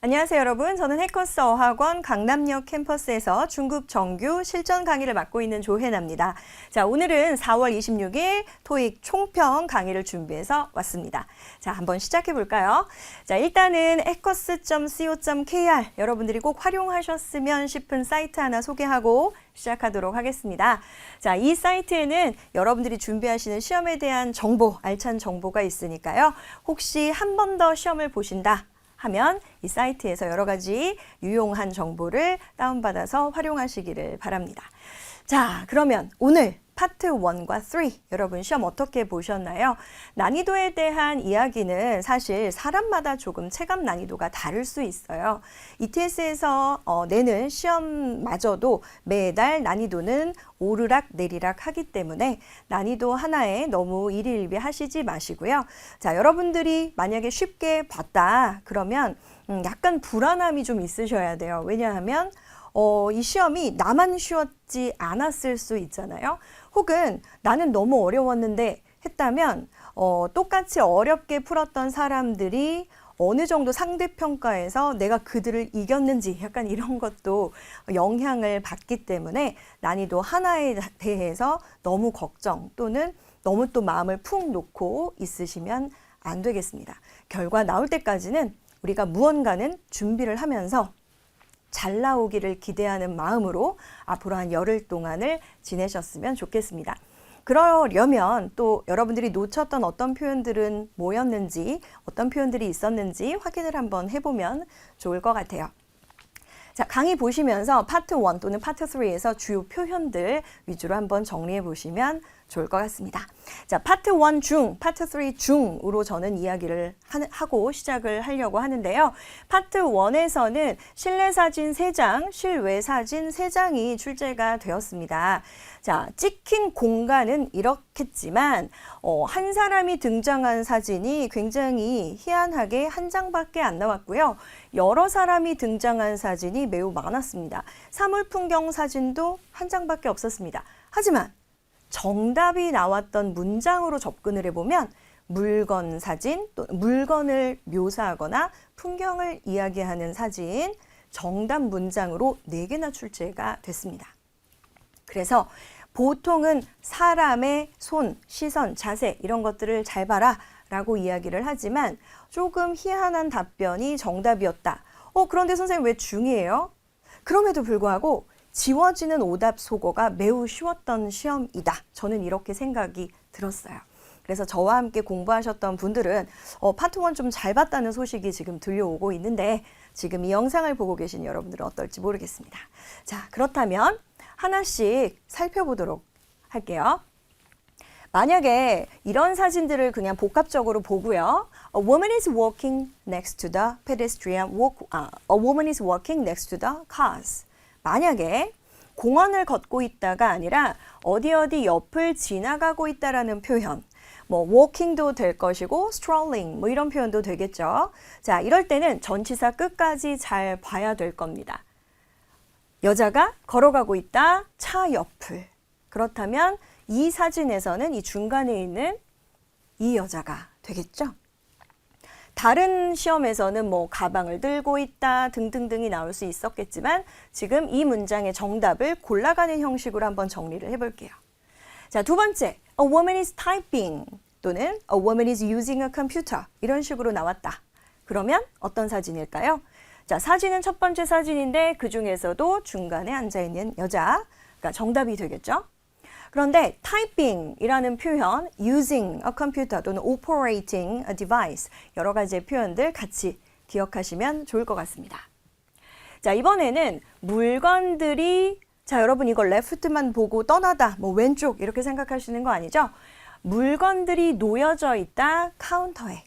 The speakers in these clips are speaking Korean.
안녕하세요, 여러분. 저는 해커스 어학원 강남역 캠퍼스에서 중급 정규 실전 강의를 맡고 있는 조혜나입니다. 자, 오늘은 4월 26일 토익 총평 강의를 준비해서 왔습니다. 자, 한번 시작해 볼까요? 자, 일단은 해커스.co.kr 여러분들이 꼭 활용하셨으면 싶은 사이트 하나 소개하고 시작하도록 하겠습니다. 자, 이 사이트에는 여러분들이 준비하시는 시험에 대한 정보, 알찬 정보가 있으니까요. 혹시 한 번 더 시험을 보신다 하면 이 사이트에서 여러 가지 유용한 정보를 다운받아서 활용하시기를 바랍니다. 자, 그러면 오늘 파트 1과 3 여러분 시험 어떻게 보셨나요? 난이도에 대한 이야기는 사실 사람마다 조금 체감 난이도가 다를 수 있어요. ETS에서 내는 시험마저도 매달 난이도는 오르락 내리락 하기 때문에 난이도 하나에 너무 일희일비 하시지 마시고요. 자, 여러분들이 만약에 쉽게 봤다 그러면 약간 불안함이 좀 있으셔야 돼요. 왜냐하면 이 시험이 나만 쉬웠지 않았을 수 있잖아요. 혹은 나는 너무 어려웠는데 했다면 똑같이 어렵게 풀었던 사람들이 어느 정도 상대평가에서 내가 그들을 이겼는지 약간 이런 것도 영향을 받기 때문에 난이도 하나에 대해서 너무 걱정 또는 너무 또 마음을 푹 놓고 있으시면 안 되겠습니다. 결과 나올 때까지는 우리가 무언가는 준비를 하면서 잘 나오기를 기대하는 마음으로 앞으로 한 열흘 동안을 지내셨으면 좋겠습니다. 그러려면 또 여러분들이 놓쳤던 어떤 표현들은 뭐였는지, 어떤 표현들이 있었는지 확인을 한번 해보면 좋을 것 같아요. 자, 강의 보시면서 파트 1 또는 파트 3에서 주요 표현들 위주로 한번 정리해 보시면 좋을 것 같습니다. 자, 파트 1 중, 파트 3 중으로 저는 이야기를 하고 시작을 하려고 하는데요. 파트 1에서는 실내 사진 3장, 실외 사진 3장이 출제가 되었습니다. 자, 찍힌 공간은 이렇겠지만 한 사람이 등장한 사진이 굉장히 희한하게 한 장밖에 안 나왔고요. 여러 사람이 등장한 사진이 매우 많았습니다. 사물 풍경 사진도 한 장밖에 없었습니다. 하지만 정답이 나왔던 문장으로 접근을 해보면 물건 사진, 또 물건을 묘사하거나 풍경을 이야기하는 사진, 정답 문장으로 4개나 출제가 됐습니다. 그래서 보통은 사람의 손, 시선, 자세 이런 것들을 잘 봐라 라고 이야기를 하지만 조금 희한한 답변이 정답이었다. 그런데 선생님 왜 중이에요? 그럼에도 불구하고 지워지는 오답 소거가 매우 쉬웠던 시험이다. 저는 이렇게 생각이 들었어요. 그래서 저와 함께 공부하셨던 분들은 파트 1 좀 잘 봤다는 소식이 지금 들려오고 있는데 지금 이 영상을 보고 계신 여러분들은 어떨지 모르겠습니다. 자, 그렇다면 하나씩 살펴보도록 할게요. 만약에 이런 사진들을 그냥 복합적으로 보고요. A woman is walking next to the pedestrian a woman is walking next to the cars. 만약에 공원을 걷고 있다가 아니라 어디 옆을 지나가고 있다라는 표현, 뭐 walking도 될 것이고 strolling 뭐 이런 표현도 되겠죠. 자, 이럴 때는 전치사 끝까지 잘 봐야 될 겁니다. 여자가 걸어가고 있다, 차 옆을. 그렇다면 이 사진에서는 이 중간에 있는 이 여자가 되겠죠. 다른 시험에서는 뭐 가방을 들고 있다 등등등이 나올 수 있었겠지만 지금 이 문장의 정답을 골라가는 형식으로 한번 정리를 해볼게요. 자, 두 번째, a woman is typing 또는 a woman is using a computer 이런 식으로 나왔다. 그러면 어떤 사진일까요? 자, 사진은 첫 번째 사진인데 그 중에서도 중간에 앉아있는 여자가 정답이 되겠죠. 그런데 typing이라는 표현, using a computer 또는 operating a device 여러 가지의 표현들 같이 기억하시면 좋을 것 같습니다. 자, 이번에는 물건들이 자, 여러분 이거 left만 보고 떠나다, 뭐 왼쪽 이렇게 생각하시는 거 아니죠? 물건들이 놓여져 있다, 카운터에.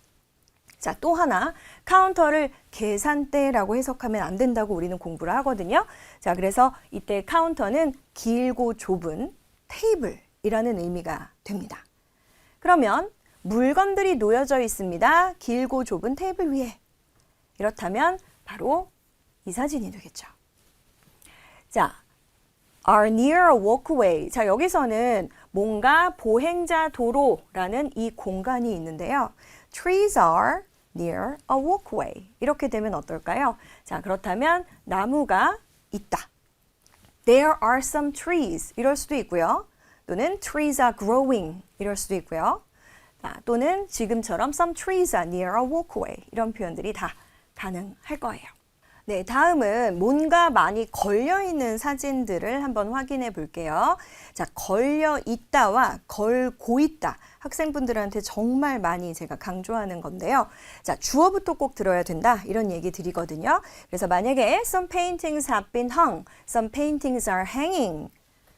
자, 또 하나, 카운터를 계산대라고 해석하면 안 된다고 우리는 공부를 하거든요. 자, 그래서 이때 카운터는 길고 좁은 테이블이라는 의미가 됩니다. 그러면 물건들이 놓여져 있습니다. 길고 좁은 테이블 위에. 이렇다면 바로 이 사진이 되겠죠. 자, are near a walkway. 자, 여기서는 뭔가 보행자 도로라는 이 공간이 있는데요. Trees are near a walkway. 이렇게 되면 어떨까요? 자, 그렇다면 나무가 있다. There are some trees. 이럴 수도 있고요. 또는 trees are growing. 이럴 수도 있고요. 또는 지금처럼 some trees are near a walkway. 이런 표현들이 다 가능할 거예요. 네, 다음은 뭔가 많이 걸려있는 사진들을 한번 확인해 볼게요. 자, 걸려 있다와 걸고 있다. 학생분들한테 정말 많이 제가 강조하는 건데요. 자, 주어부터 꼭 들어야 된다. 이런 얘기 드리거든요. 그래서 만약에 some paintings have been hung, some paintings are hanging.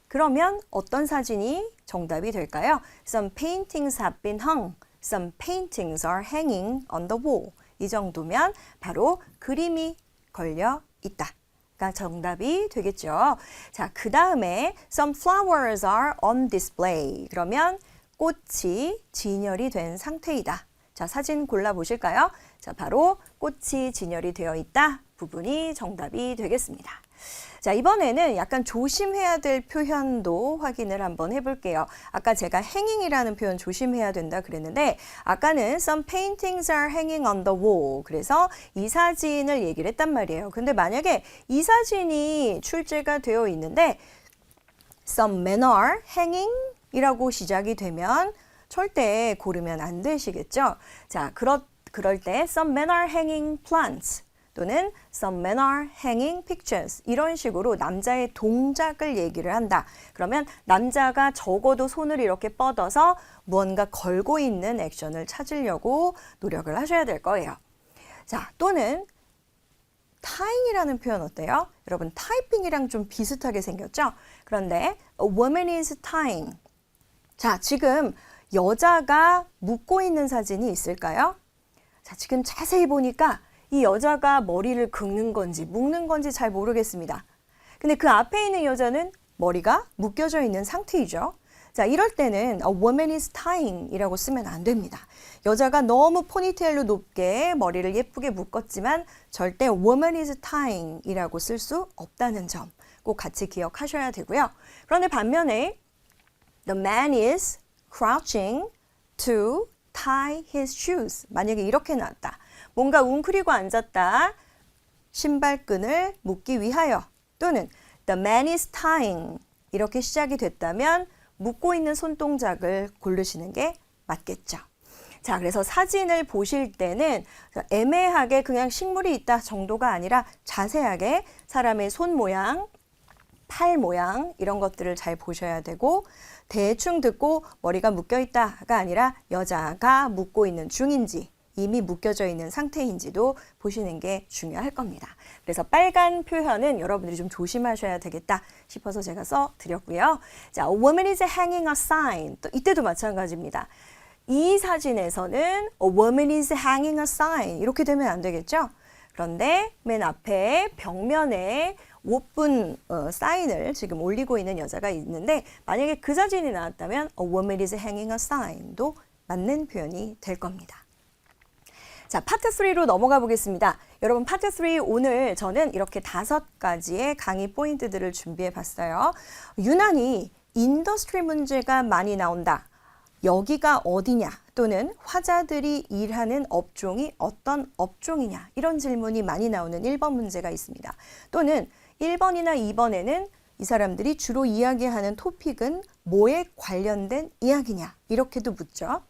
그러면 어떤 사진이 정답이 될까요? Some paintings have been hung, some paintings are hanging on the wall. 이 정도면 바로 그림이 걸려 있다가 정답이 되겠죠. 자, 그 다음에 some flowers are on display. 그러면 꽃이 진열이 된 상태이다. 자, 사진 골라보실까요? 자, 바로 꽃이 진열이 되어 있다 부분이 정답이 되겠습니다. 자, 이번에는 약간 조심해야 될 표현도 확인을 한번 해볼게요. 아까 제가 hanging이라는 표현 조심해야 된다 그랬는데 아까는 some paintings are hanging on the wall. 그래서 이 사진을 얘기를 했단 말이에요. 근데 만약에 이 사진이 출제가 되어 있는데 some men are hanging 이라고 시작이 되면 절대 고르면 안 되시겠죠? 자, 그럴 때 some men are hanging plants. 또는 some men are hanging pictures. 이런 식으로 남자의 동작을 얘기를 한다. 그러면 남자가 적어도 손을 이렇게 뻗어서 무언가 걸고 있는 액션을 찾으려고 노력을 하셔야 될 거예요. 자, 또는 tying이라는 표현 어때요? 여러분, 타이핑이랑 좀 비슷하게 생겼죠? 그런데 a woman is tying. 자, 지금 여자가 묶고 있는 사진이 있을까요? 자, 지금 자세히 보니까 이 여자가 머리를 긁는 건지 묶는 건지 잘 모르겠습니다. 근데 그 앞에 있는 여자는 머리가 묶여져 있는 상태이죠. 자, 이럴 때는 a woman is tying 이라고 쓰면 안 됩니다. 여자가 너무 포니테일로 높게 머리를 예쁘게 묶었지만 절대 woman is tying 이라고 쓸 수 없다는 점 꼭 같이 기억하셔야 되고요. 그런데 반면에 the man is crouching to tie his shoes. 만약에 이렇게 나왔다. 뭔가 웅크리고 앉았다. 신발끈을 묶기 위하여. 또는 the man is tying. 이렇게 시작이 됐다면 묶고 있는 손동작을 고르시는 게 맞겠죠. 자, 그래서 사진을 보실 때는 애매하게 그냥 식물이 있다 정도가 아니라 자세하게 사람의 손 모양, 팔 모양 이런 것들을 잘 보셔야 되고 대충 듣고 머리가 묶여 있다가 아니라 여자가 묶고 있는 중인지 이미 묶여져 있는 상태인지도 보시는 게 중요할 겁니다. 그래서 빨간 표현은 여러분들이 좀 조심하셔야 되겠다 싶어서 제가 써드렸고요. 자, a woman is hanging a sign. 또 이때도 마찬가지입니다. 이 사진에서는 a woman is hanging a sign. 이렇게 되면 안 되겠죠? 그런데 맨 앞에 벽면에 오픈 사인을 지금 올리고 있는 여자가 있는데 만약에 그 사진이 나왔다면 a woman is hanging a sign도 맞는 표현이 될 겁니다. 자, 파트 3로 넘어가 보겠습니다. 여러분, 파트 3 오늘 저는 이렇게 5가지의 강의 포인트들을 준비해 봤어요. 유난히 인더스트리 문제가 많이 나온다. 여기가 어디냐 또는 화자들이 일하는 업종이 어떤 업종이냐 이런 질문이 많이 나오는 1번 문제가 있습니다. 또는 1번이나 2번에는 이 사람들이 주로 이야기하는 토픽은 뭐에 관련된 이야기냐 이렇게도 묻죠.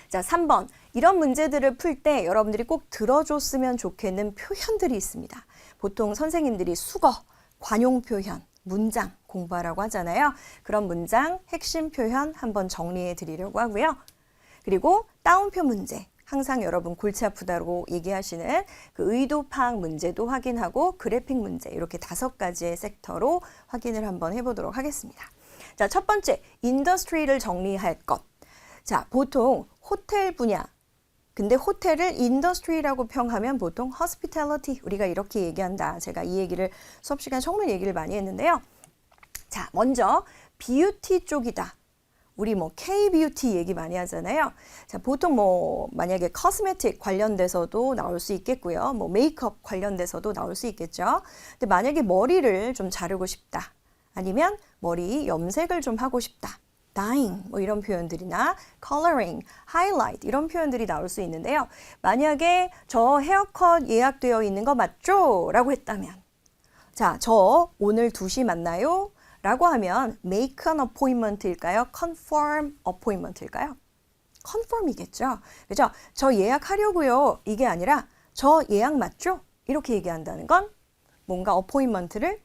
자, 3번. 이런 문제들을 풀 때 여러분들이 꼭 들어줬으면 좋겠는 표현들이 있습니다. 보통 선생님들이 수거, 관용 표현, 문장 공부하라고 하잖아요. 그런 문장, 핵심 표현 한번 정리해 드리려고 하고요. 그리고 따옴표 문제. 항상 여러분 골치 아프다고 얘기하시는 그 의도 파악 문제도 확인하고 그래픽 문제 이렇게 5가지의 섹터로 확인을 한번 해보도록 하겠습니다. 자, 첫 번째, 인더스트리를 정리할 것. 자, 보통 호텔 분야. 근데 호텔을 인더스트리라고 평하면 보통 hospitality 우리가 이렇게 얘기한다. 제가 이 얘기를 수업 시간에 정말 얘기를 많이 했는데요. 자, 먼저 뷰티 쪽이다. 우리 뭐 K-뷰티 얘기 많이 하잖아요. 자, 보통 뭐 만약에 코스메틱 관련돼서도 나올 수 있겠고요. 뭐 메이크업 관련돼서도 나올 수 있겠죠. 근데 만약에 머리를 좀 자르고 싶다. 아니면 머리 염색을 좀 하고 싶다. dyeing 뭐 이런 표현들이나 coloring, highlight 이런 표현들이 나올 수 있는데요. 만약에 저 헤어컷 예약되어 있는 거 맞죠? 라고 했다면 자, 저 오늘 2시 만나요? 라고 하면 make an appointment일까요? confirm appointment일까요? confirm이겠죠. 그죠? 저 예약하려고요. 이게 아니라 저 예약 맞죠? 이렇게 얘기한다는 건 뭔가 appointment를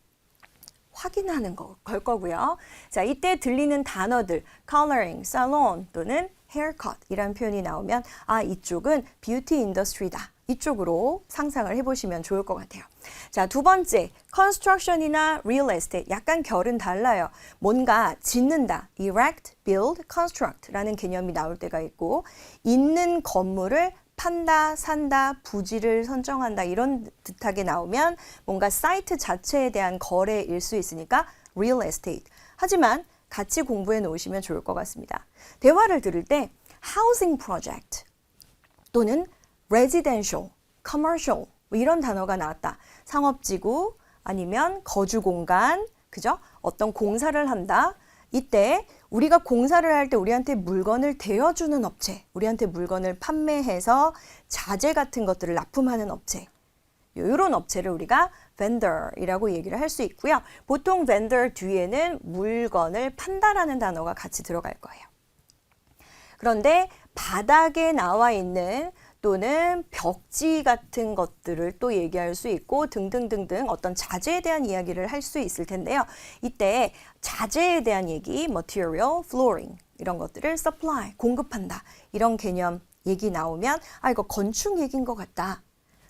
확인하는 걸 거고요. 자, 이때 들리는 단어들 coloring, salon 또는 haircut 이란 표현이 나오면 아, 이쪽은 뷰티 인더스트리다. 이쪽으로 상상을 해보시면 좋을 것 같아요. 자, 두 번째, construction이나 real estate 약간 결은 달라요. 뭔가 짓는다, erect, build, construct라는 개념이 나올 때가 있고 있는 건물을 판다, 산다, 부지를 선정한다 이런 듯하게 나오면 뭔가 사이트 자체에 대한 거래일 수 있으니까 real estate. 하지만 같이 공부해 놓으시면 좋을 것 같습니다. 대화를 들을 때 housing project 또는 residential, commercial 뭐 이런 단어가 나왔다. 상업지구 아니면 거주공간, 그죠? 어떤 공사를 한다. 이때 우리가 공사를 할 때 우리한테 물건을 대여주는 업체, 우리한테 물건을 판매해서 자재 같은 것들을 납품하는 업체, 이런 업체를 우리가 vendor이라고 얘기를 할 수 있고요. 보통 vendor 뒤에는 물건을 판다라는 단어가 같이 들어갈 거예요. 그런데 바닥에 나와 있는 또는 벽지 같은 것들을 또 얘기할 수 있고 등등등등 어떤 자재에 대한 이야기를 할 수 있을 텐데요. 이때 자재에 대한 얘기, material, flooring 이런 것들을 supply, 공급한다. 이런 개념 얘기 나오면 아, 이거 건축 얘기인 것 같다.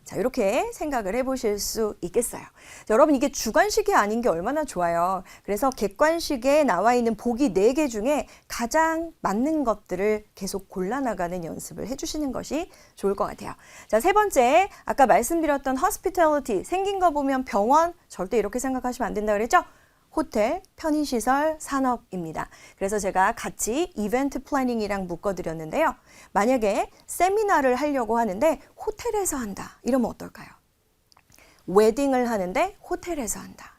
자, 이렇게 생각을 해보실 수 있겠어요. 자, 여러분 이게 주관식이 아닌 게 얼마나 좋아요. 그래서 객관식에 나와 있는 보기 4개 중에 가장 맞는 것들을 계속 골라나가는 연습을 해주시는 것이 좋을 것 같아요. 자, 세 번째, 아까 말씀드렸던 hospitality, 생긴 거 보면 병원, 절대 이렇게 생각하시면 안 된다 그랬죠? 호텔, 편의시설, 산업입니다. 그래서 제가 같이 이벤트 플래닝이랑 묶어드렸는데요. 만약에 세미나를 하려고 하는데 호텔에서 한다. 이러면 어떨까요? 웨딩을 하는데 호텔에서 한다.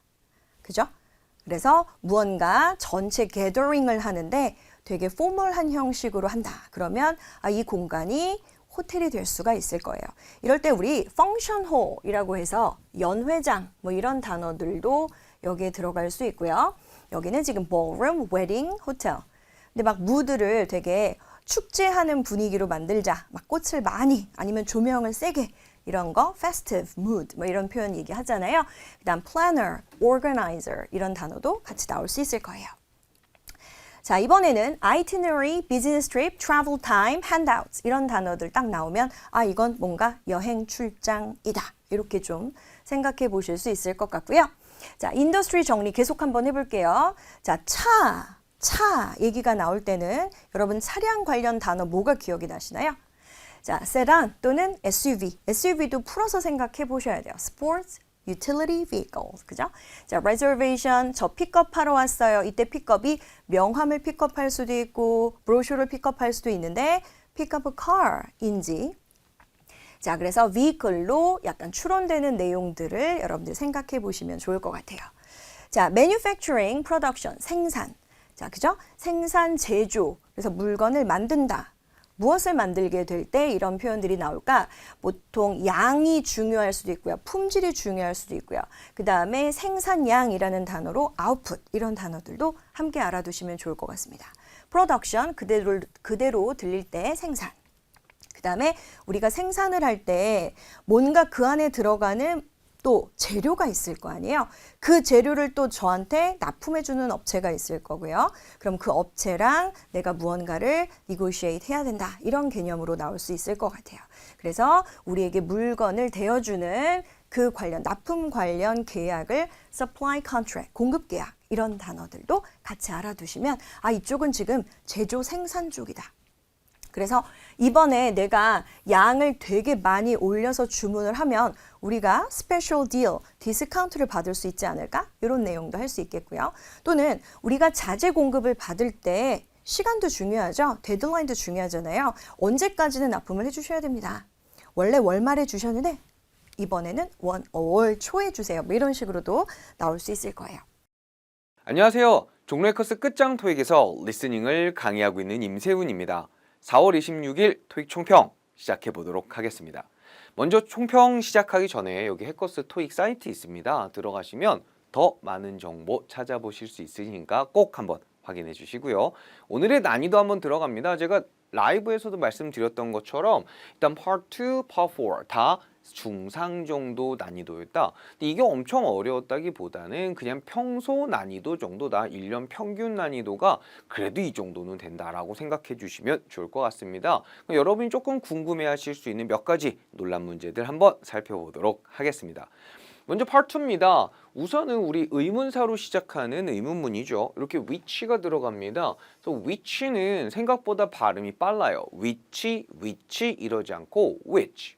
그죠? 그래서 무언가 전체 게더링을 하는데 되게 포멀한 형식으로 한다. 그러면 아, 이 공간이 호텔이 될 수가 있을 거예요. 이럴 때 우리 펑션 홀이라고 해서 연회장 뭐 이런 단어들도 여기에 들어갈 수 있고요. 여기는 지금 ballroom, wedding, hotel. 근데 막 무드를 되게 축제하는 분위기로 만들자. 막 꽃을 많이 아니면 조명을 세게 이런 거 festive mood 뭐 이런 표현 얘기하잖아요. 그다음 planner, organizer 이런 단어도 같이 나올 수 있을 거예요. 자, 이번에는 itinerary, business trip, travel time, handouts 이런 단어들 딱 나오면 아, 이건 뭔가 여행 출장이다. 이렇게 좀 생각해 보실 수 있을 것 같고요. 자, 인더스트리 정리 계속 한번 해볼게요. 자, 차 얘기가 나올 때는 여러분 차량 관련 단어 뭐가 기억이 나시나요? 자, 세단 또는 SUV. SUV도 풀어서 생각해 보셔야 돼요. Sports, utility vehicles. 그죠? 자, reservation. 저 픽업하러 왔어요. 이때 픽업이 명함을 픽업할 수도 있고 브로셔를 픽업할 수도 있는데 pick up a car인지. 자, 그래서 vehicle로 약간 추론되는 내용들을 여러분들 생각해 보시면 좋을 것 같아요. 자, manufacturing, production, 생산. 자, 그죠? 생산, 제조. 그래서 물건을 만든다. 무엇을 만들게 될 때 이런 표현들이 나올까? 보통 양이 중요할 수도 있고요. 품질이 중요할 수도 있고요. 그 다음에 생산량이라는 단어로 output 이런 단어들도 함께 알아두시면 좋을 것 같습니다. production, 그대로 들릴 때 생산. 그 다음에 우리가 생산을 할 때 뭔가 그 안에 들어가는 또 재료가 있을 거 아니에요. 그 재료를 또 저한테 납품해주는 업체가 있을 거고요. 그럼 그 업체랑 내가 무언가를 negotiate 해야 된다. 이런 개념으로 나올 수 있을 것 같아요. 그래서 우리에게 물건을 대여주는 그 관련, 납품 관련 계약을 supply contract, 공급 계약 이런 단어들도 같이 알아두시면 아, 이쪽은 지금 제조 생산 쪽이다. 그래서 이번에 내가 양을 되게 많이 올려서 주문을 하면 우리가 스페셜 딜, 디스카운트를 받을 수 있지 않을까? 이런 내용도 할 수 있겠고요. 또는 우리가 자재 공급을 받을 때 시간도 중요하죠. 데드라인도 중요하잖아요. 언제까지는 납품을 해주셔야 됩니다. 원래 월말에 주셨는데 이번에는 월 초에 주세요. 뭐 이런 식으로도 나올 수 있을 거예요. 안녕하세요. 종로의 커스 끝장 토익에서 리스닝을 강의하고 있는 임세훈입니다. 4월 26일 토익 총평 시작해 보도록 하겠습니다. 먼저 총평 시작하기 전에 여기 해커스 토익 사이트 있습니다. 들어가시면 더 많은 정보 찾아보실 수 있으니까 꼭 한번 확인해 주시고요. 오늘의 난이도 한번 들어갑니다. 제가 라이브에서도 말씀드렸던 것처럼 일단 Part 2, Part 4 다 중상 정도 난이도였다. 근데 이게 엄청 어려웠다기보다는 그냥 평소 난이도 정도다. 1년 평균 난이도가 그래도 이 정도는 된다라고 생각해 주시면 좋을 것 같습니다. 여러분이 조금 궁금해하실 수 있는 몇 가지 논란 문제들 한번 살펴보도록 하겠습니다. 먼저 Part 2입니다. 우선은 우리 의문사로 시작하는 의문문이죠. 이렇게 which가 들어갑니다. 그래서 which는 생각보다 발음이 빨라요. which 이러지 않고 which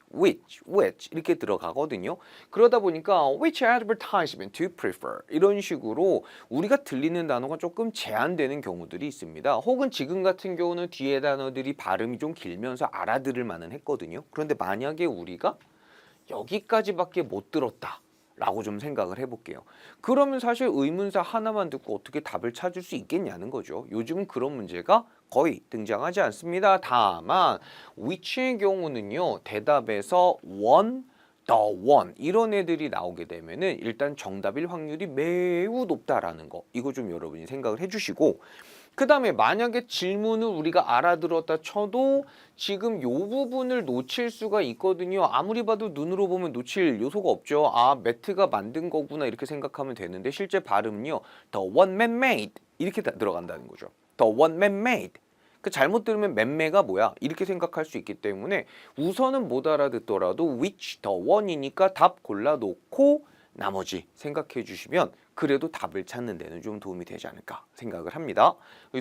이렇게 들어가거든요. 그러다 보니까 which advertisement do you prefer? 이런 식으로 우리가 들리는 단어가 조금 제한되는 경우들이 있습니다. 혹은 지금 같은 경우는 뒤에 단어들이 발음이 좀 길면서 알아들을 만은 했거든요. 그런데 만약에 우리가 여기까지밖에 못 들었다 라고 좀 생각을 해볼게요. 그러면 사실 의문사 하나만 듣고 어떻게 답을 찾을 수 있겠냐는 거죠. 요즘은 그런 문제가 거의 등장하지 않습니다. 다만 which의 경우는요. 대답에서 one, the one 이런 애들이 나오게 되면은 일단 정답일 확률이 매우 높다라는 거. 이거 좀 여러분이 생각을 해주시고 그 다음에 만약에 질문을 우리가 알아들었다 쳐도 지금 요 부분을 놓칠 수가 있거든요. 아무리 봐도 눈으로 보면 놓칠 요소가 없죠. 아, 매트가 만든 거구나 이렇게 생각하면 되는데 실제 발음은요. The one man made 이렇게 들어간다는 거죠. The one man made. 그 잘못 들으면 맨매가 뭐야 이렇게 생각할 수 있기 때문에 우선은 못 알아듣더라도 which the one이니까 답 골라놓고 나머지 생각해 주시면 그래도 답을 찾는 데는 좀 도움이 되지 않을까 생각을 합니다.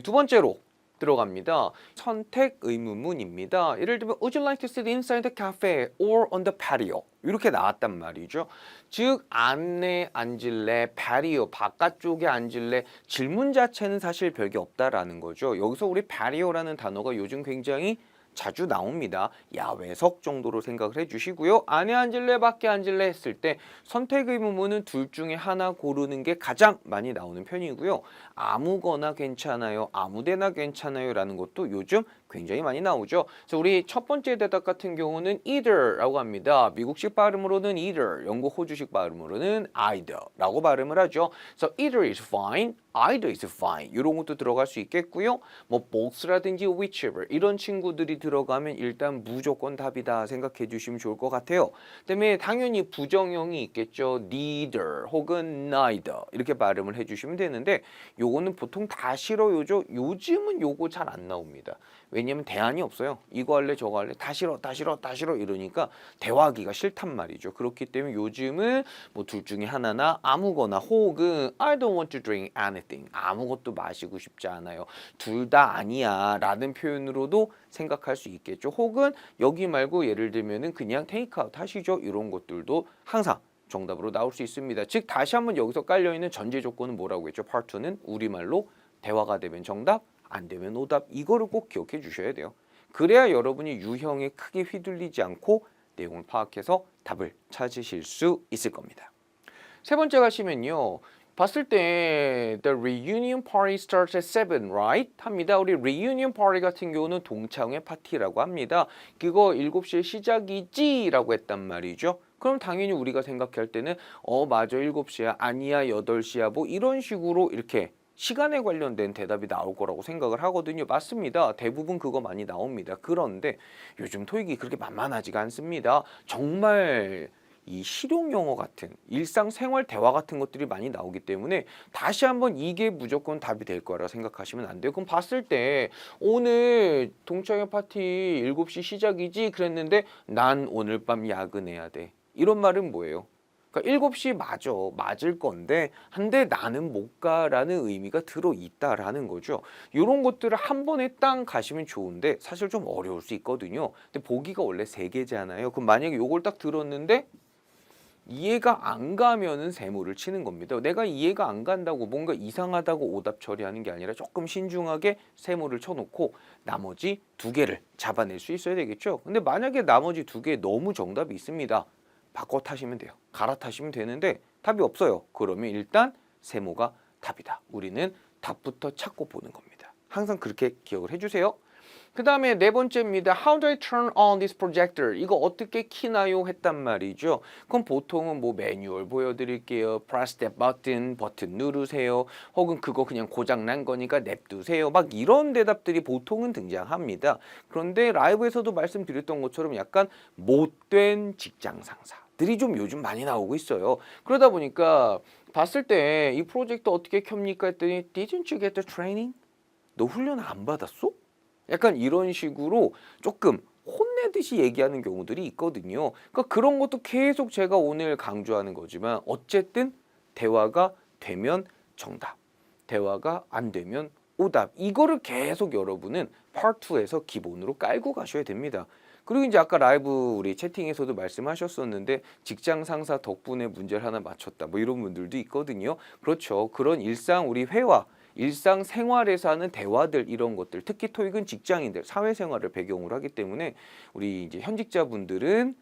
두 번째로 들어갑니다. 선택 의문문입니다. 예를 들면 Would you like to sit inside the cafe or on the patio? 이렇게 나왔단 말이죠. 즉 안에 앉을래, patio 바깥쪽에 앉을래 질문 자체는 사실 별게 없다라는 거죠. 여기서 우리 patio라는 단어가 요즘 굉장히 자주 나옵니다. 야외석 정도로 생각을 해주시고요. 안에 앉을래 밖에 앉을래 했을 때 선택 의문문은 둘 중에 하나 고르는 게 가장 많이 나오는 편이고요. 아무거나 괜찮아요. 아무데나 괜찮아요 라는 것도 요즘 굉장히 많이 나오죠. 그래서 우리 첫 번째 대답 같은 경우는 either라고 합니다. 미국식 발음으로는 either, 영국 호주식 발음으로는 either라고 발음을 하죠. 그래서 either is fine, either is fine 이런 것도 들어갈 수 있겠고요. 뭐 both라든지 whichever 이런 친구들이 들어가면 일단 무조건 답이다 생각해 주시면 좋을 것 같아요. 그다음에 당연히 부정형이 있겠죠. neither 혹은 neither 이렇게 발음을 해주시면 되는데 요거는 보통 다 싫어요죠. 요즘은 요거 잘 안 나옵니다. 왜냐면 대안이 없어요. 이거 할래 저거 할래 다 싫어 이러니까 대화하기가 싫단 말이죠. 그렇기 때문에 요즘은 뭐 둘 중에 하나나 아무거나 혹은 I don't want to drink anything 아무것도 마시고 싶지 않아요. 둘 다 아니야 라는 표현으로도 생각할 수 있겠죠. 혹은 여기 말고 예를 들면은 그냥 테이크아웃 하시죠. 이런 것들도 항상 정답으로 나올 수 있습니다. 즉 다시 한번 여기서 깔려있는 전제 조건은 뭐라고 했죠? Part 2는 우리말로 대화가 되면 정답, 안 되면 오답 이거를 꼭 기억해 주셔야 돼요. 그래야 여러분이 유형에 크게 휘둘리지 않고 내용을 파악해서 답을 찾으실 수 있을 겁니다. 세 번째 가시면요. 봤을 때 The reunion party starts at 7, right? 합니다. 우리 reunion party 같은 경우는 동창회 파티라고 합니다. 그거 7시에 시작이지? 라고 했단 말이죠. 그럼 당연히 우리가 생각할 때는 맞아 7시야 아니야 8시야 뭐 이런 식으로 이렇게 시간에 관련된 대답이 나올 거라고 생각을 하거든요. 맞습니다. 대부분 그거 많이 나옵니다. 그런데 요즘 토익이 그렇게 만만하지가 않습니다. 정말 이 실용 영어 같은 일상생활 대화 같은 것들이 많이 나오기 때문에 다시 한번 이게 무조건 답이 될 거라 생각하시면 안 돼요. 그럼 봤을 때 오늘 동창회 파티 7시 시작이지 그랬는데 난 오늘 밤 야근해야 돼. 이런 말은 뭐예요? 그러니까 7시 맞을 건데 한데 나는 못 가라는 의미가 들어있다라는 거죠. 이런 것들을 한 번에 땅 가시면 좋은데 사실 좀 어려울 수 있거든요. 근데 보기가 원래 3개잖아요. 그럼 만약에 요걸 딱 들었는데 이해가 안 가면은 세모를 치는 겁니다. 내가 이해가 안 간다고 뭔가 이상하다고 오답 처리하는 게 아니라 조금 신중하게 세모를 쳐놓고 나머지 2개를 잡아낼 수 있어야 되겠죠. 근데 만약에 나머지 2개 너무 정답이 있습니다. 바꿔 타시면 돼요. 갈아타시면 되는데 답이 없어요. 그러면 일단 세모가 답이다. 우리는 답부터 찾고 보는 겁니다. 항상 그렇게 기억을 해주세요. 그 다음에 네 번째입니다. How do I turn on this projector? 이거 어떻게 키나요? 했단 말이죠. 그럼 보통은 뭐 매뉴얼 보여드릴게요. Press that button, 버튼 누르세요. 혹은 그거 그냥 고장난 거니까 냅두세요. 막 이런 대답들이 보통은 등장합니다. 그런데 라이브에서도 말씀드렸던 것처럼 약간 못된 직장 상사들이 좀 요즘 많이 나오고 있어요. 그러다 보니까 봤을 때 이 프로젝트 어떻게 켭니까 했더니 Didn't you get the training? 너 훈련 안 받았어? 약간 이런 식으로 조금 혼내듯이 얘기하는 경우들이 있거든요. 그러니까 그런 것도 계속 제가 오늘 강조하는 거지만 어쨌든 대화가 되면 정답, 대화가 안 되면 오답. 이거를 계속 여러분은 Part 2에서 기본으로 깔고 가셔야 됩니다. 그리고 이제 아까 라이브 우리 채팅에서도 말씀하셨었는데 직장 상사 덕분에 문제를 하나 맞췄다. 뭐 이런 분들도 있거든요. 그렇죠. 그런 일상 우리 회화 일상생활에서 하는 대화들 이런 것들 특히 토익은 직장인들 사회생활을 배경으로 하기 때문에 우리 이제 현직자분들은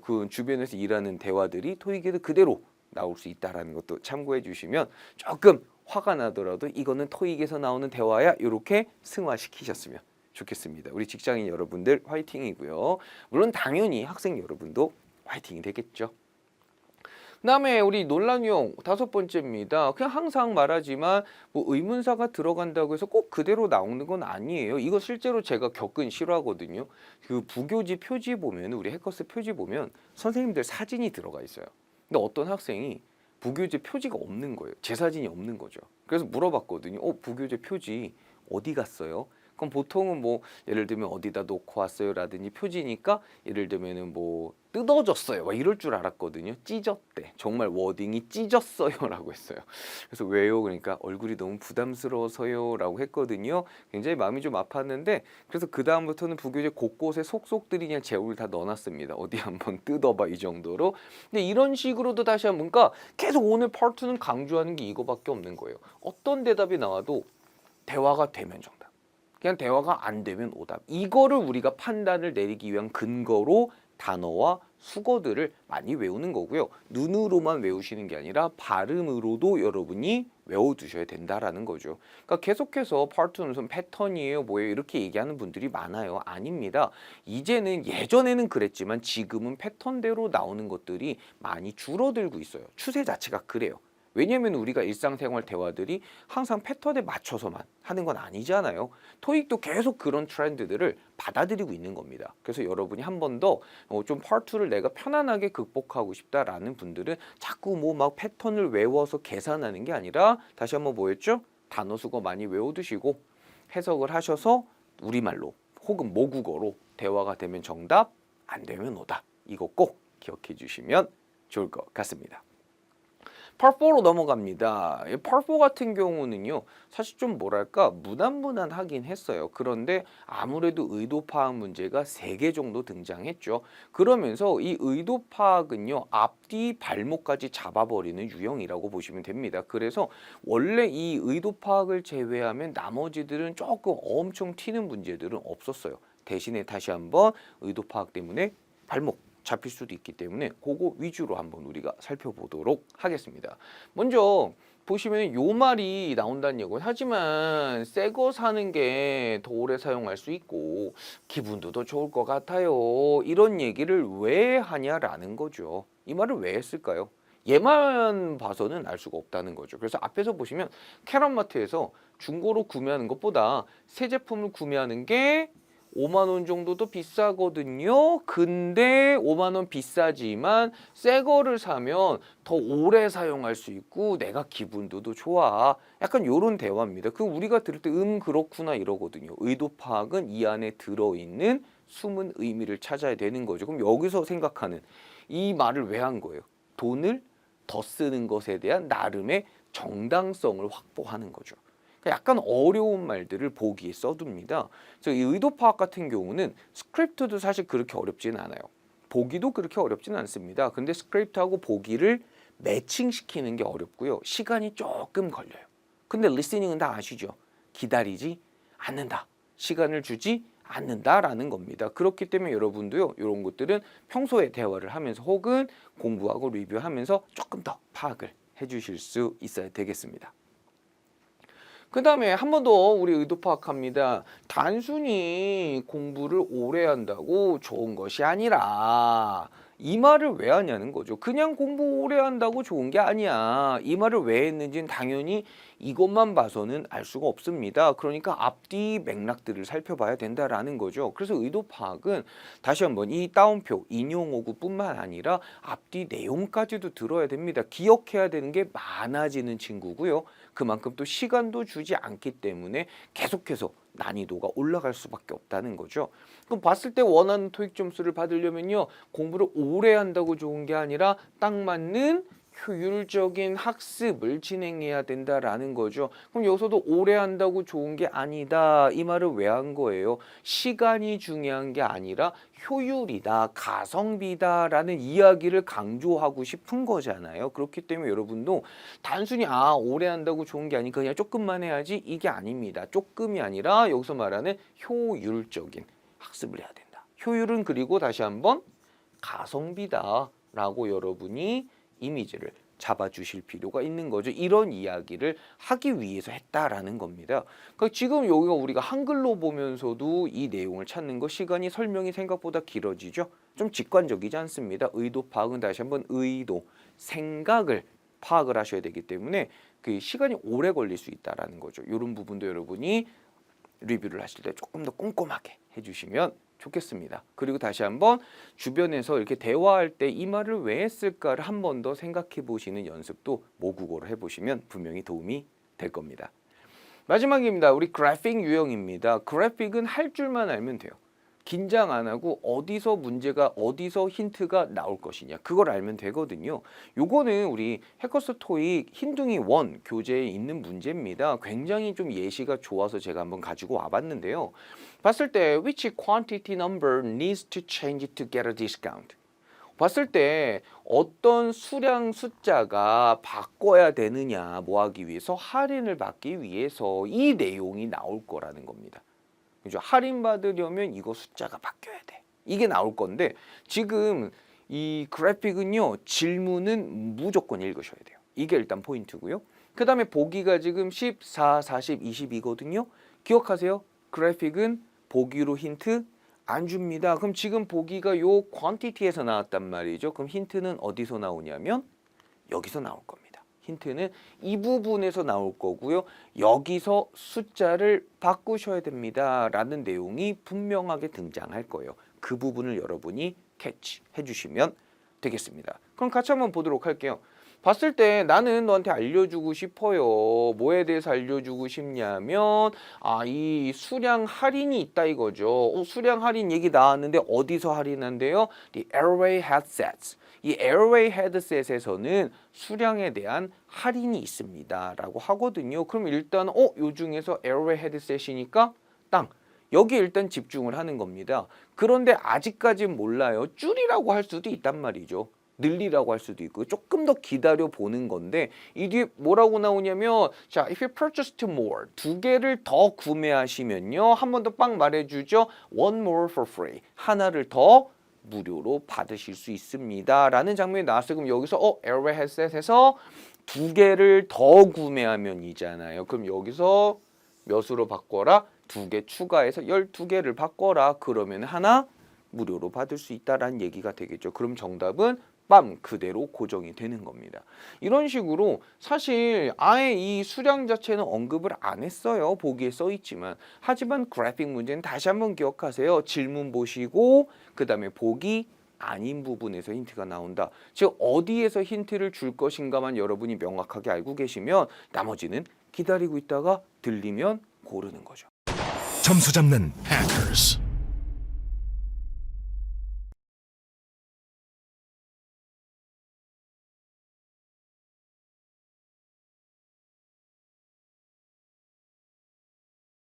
그 주변에서 일하는 대화들이 토익에도 그대로 나올 수 있다라는 것도 참고해 주시면 조금 화가 나더라도 이거는 토익에서 나오는 대화야 이렇게 승화시키셨으면 좋겠습니다. 우리 직장인 여러분들 화이팅이고요. 물론 당연히 학생 여러분도 화이팅이 되겠죠. 그다음에 우리 논란 유형 다섯 번째입니다. 그냥 항상 말하지만 뭐 의문사가 들어간다고 해서 꼭 그대로 나오는 건 아니에요. 이거 실제로 제가 겪은 실화거든요. 그 부교지 표지 보면 우리 해커스 표지 보면 선생님들 사진이 들어가 있어요. 근데 어떤 학생이 부교재 표지가 없는 거예요. 제 사진이 없는 거죠. 그래서 물어봤거든요. 부교재 표지 어디 갔어요? 그럼 보통은 뭐 예를 들면 어디다 놓고 왔어요라든지 표지니까 예를 들면은 뭐 뜯어졌어요. 막 이럴 줄 알았거든요. 찢었대. 정말 워딩이 찢었어요라고 했어요. 그래서 왜요? 그러니까 얼굴이 너무 부담스러워서요라고 했거든요. 굉장히 마음이 좀 아팠는데 그래서 그 다음부터는 부교재 곳곳에 속속들이 그냥 제목을 다 넣어놨습니다. 어디 한번 뜯어봐 이 정도로. 근데 이런 식으로도 다시 한번 그러니까 계속 오늘 파트는 강조하는 게 이거밖에 없는 거예요. 어떤 대답이 나와도 대화가 되면 정답. 그냥 대화가 안 되면 오답. 이거를 우리가 판단을 내리기 위한 근거로 단어와 수거들을 많이 외우는 거고요. 눈으로만 외우시는 게 아니라 발음으로도 여러분이 외워두셔야 된다라는 거죠. 그러니까 계속해서 파트 2는 무슨 패턴이에요, 뭐예요 이렇게 얘기하는 분들이 많아요. 아닙니다. 이제는 예전에는 그랬지만 지금은 패턴대로 나오는 것들이 많이 줄어들고 있어요. 추세 자체가 그래요. 왜냐하면 우리가 일상생활 대화들이 항상 패턴에 맞춰서만 하는 건 아니잖아요. 토익도 계속 그런 트렌드들을 받아들이고 있는 겁니다. 그래서 여러분이 한 번 더 좀 파트를 내가 편안하게 극복하고 싶다라는 분들은 자꾸 뭐 막 패턴을 외워서 계산하는 게 아니라 다시 한번 뭐였죠? 단어 수거 많이 외워두시고 해석을 하셔서 우리말로 혹은 모국어로 대화가 되면 정답, 안 되면 오답. 이거 꼭 기억해 주시면 좋을 것 같습니다. Part 4로 넘어갑니다. Part 4 같은 경우는요. 사실 좀 뭐랄까 무난무난하긴 했어요. 그런데 아무래도 의도 파악 문제가 3개 정도 등장했죠. 그러면서 이 의도 파악은요. 앞뒤 발목까지 잡아버리는 유형이라고 보시면 됩니다. 그래서 원래 이 의도 파악을 제외하면 나머지들은 조금 엄청 튀는 문제들은 없었어요. 대신에 다시 한번 의도 파악 때문에 발목 잡힐 수도 있기 때문에 그거 위주로 한번 우리가 살펴보도록 하겠습니다. 먼저 보시면 요 말이 나온다는 얘기고 하지만 새 거 사는 게 더 오래 사용할 수 있고 기분도 더 좋을 것 같아요. 이런 얘기를 왜 하냐라는 거죠. 이 말을 왜 했을까요? 얘만 봐서는 알 수가 없다는 거죠. 그래서 앞에서 보시면 캐럿마트에서 중고로 구매하는 것보다 새 제품을 구매하는 게 5만 원 정도 더 비싸거든요. 근데 5만 원 비싸지만 새 거를 사면 더 오래 사용할 수 있고 내가 기분도 더 좋아. 약간 요런 대화입니다. 그 우리가 들을 때 그렇구나 이러거든요. 의도 파악은 이 안에 들어있는 숨은 의미를 찾아야 되는 거죠. 그럼 여기서 생각하는 이 말을 왜 한 거예요? 돈을 더 쓰는 것에 대한 나름의 정당성을 확보하는 거죠. 약간 어려운 말들을 보기에 써둡니다. 그래서 이 의도 파악 같은 경우는 스크립트도 사실 그렇게 어렵지는 않아요. 보기도 그렇게 어렵지는 않습니다. 근데 스크립트하고 보기를 매칭시키는 게 어렵고요. 시간이 조금 걸려요. 근데 리스닝은 다 아시죠? 기다리지 않는다. 시간을 주지 않는다라는 겁니다. 그렇기 때문에 여러분도요. 이런 것들은 평소에 대화를 하면서 혹은 공부하고 리뷰하면서 조금 더 파악을 해주실 수 있어야 되겠습니다. 그 다음에 한 번 더 우리 의도 파악합니다. 단순히 공부를 오래 한다고 좋은 것이 아니라 이 말을 왜 하냐는 거죠. 그냥 공부 오래 한다고 좋은 게 아니야. 이 말을 왜 했는지는 당연히 이것만 봐서는 알 수가 없습니다. 그러니까 앞뒤 맥락들을 살펴봐야 된다라는 거죠. 그래서 의도 파악은 다시 한번 이 따옴표 인용어구뿐만 아니라 앞뒤 내용까지도 들어야 됩니다. 기억해야 되는 게 많아지는 친구고요. 그만큼 또 시간도 주지 않기 때문에 계속해서 난이도가 올라갈 수밖에 없다는 거죠. 그럼 봤을 때 원하는 토익 점수를 받으려면요, 공부를 오래 한다고 좋은 게 아니라 딱 맞는 효율적인 학습을 진행해야 된다라는 거죠. 그럼 여기서도 오래 한다고 좋은 게 아니다. 이 말을 왜 한 거예요? 시간이 중요한 게 아니라 효율이다, 가성비다라는 이야기를 강조하고 싶은 거잖아요. 그렇기 때문에 여러분도 단순히 오래 한다고 좋은 게 아니니까 그냥 조금만 해야지, 이게 아닙니다. 조금이 아니라 여기서 말하는 효율적인 학습을 해야 된다. 효율은 그리고 다시 한번 가성비다라고 여러분이 이미지를 잡아주실 필요가 있는 거죠. 이런 이야기를 하기 위해서 했다라는 겁니다. 그러니까 지금 여기가 우리가 한글로 보면서도 이 내용을 찾는 거 시간이 설명이 생각보다 길어지죠. 좀 직관적이지 않습니다. 의도 파악은 다시 한번 의도, 생각을 파악을 하셔야 되기 때문에 그 시간이 오래 걸릴 수 있다라는 거죠. 이런 부분도 여러분이 리뷰를 하실 때 조금 더 꼼꼼하게 해주시면 좋겠습니다. 그리고 다시 한번 주변에서 이렇게 대화할 때 이 말을 왜 했을까를 한 번 더 생각해 보시는 연습도 모국어로 해보시면 분명히 도움이 될 겁니다. 마지막입니다. 우리 그래픽 유형입니다. 그래픽은 할 줄만 알면 돼요. 긴장 안 하고 어디서 문제가, 어디서 힌트가 나올 것이냐, 그걸 알면 되거든요. 요거는 우리 해커스 토익 흰둥이 1 교재에 있는 문제입니다. 굉장히 좀 예시가 좋아서 제가 한번 가지고 와봤는데요. 봤을 때 which quantity number needs to change to get a discount? 봤을 때 어떤 수량 숫자가 바꿔야 되느냐, 뭐 하기 위해서, 할인을 받기 위해서, 이 내용이 나올 거라는 겁니다. 그죠? 할인 받으려면 이거 숫자가 바뀌어야 돼. 이게 나올 건데 지금 이 그래픽은요, 질문은 무조건 읽으셔야 돼요. 이게 일단 포인트고요. 그 다음에 보기가 지금 14, 40, 20이거든요. 기억하세요. 그래픽은 보기로 힌트 안 줍니다. 그럼 지금 보기가 요 quantity에서 나왔단 말이죠. 그럼 힌트는 어디서 나오냐면 여기서 나올 겁니다. 힌트는 이 부분에서 나올 거고요. 여기서 숫자를 바꾸셔야 됩니다. 라는 내용이 분명하게 등장할 거예요. 그 부분을 여러분이 캐치해 주시면 되겠습니다. 그럼 같이 한번 보도록 할게요. 봤을 때 나는 너한테 알려주고 싶어요. 뭐에 대해서 알려주고 싶냐면 이 수량 할인이 있다 이거죠. 수량 할인 얘기 나왔는데 어디서 할인한대요? The Airway Headsets. 이 Airway Headset에서는 수량에 대한 할인이 있습니다 라고 하거든요. 그럼 일단 요 중에서 Airway Headset이니까 여기에 일단 집중을 하는 겁니다. 그런데 아직까지는 몰라요. 줄이라고 할 수도 있단 말이죠. 늘리라고 할 수도 있고 조금 더 기다려 보는 건데 이 뒤에 뭐라고 나오냐면 자, if you purchased more, 2개를 더 구매하시면요, 한 번 더 빵 말해주죠. one more for free, 하나를 더 무료로 받으실 수 있습니다 라는 장면이 나왔어요. 그럼 여기서 Airway Headset에서 2개를 더 구매하면 이잖아요. 그럼 여기서 몇으로 바꿔라? 2개 추가해서 12개를 바꿔라. 그러면 하나 무료로 받을 수 있다라는 얘기가 되겠죠. 그럼 정답은 그대로 고정이 되는 겁니다. 이런 식으로 사실 아예 이 수량 자체는 언급을 안 했어요. 보기에 써 있지만. 하지만 그래픽 문제는 다시 한번 기억하세요. 질문 보시고 그 다음에 보기 아닌 부분에서 힌트가 나온다. 즉 어디에서 힌트를 줄 것인가만 여러분이 명확하게 알고 계시면 나머지는 기다리고 있다가 들리면 고르는 거죠. 점수 잡는 Hackers.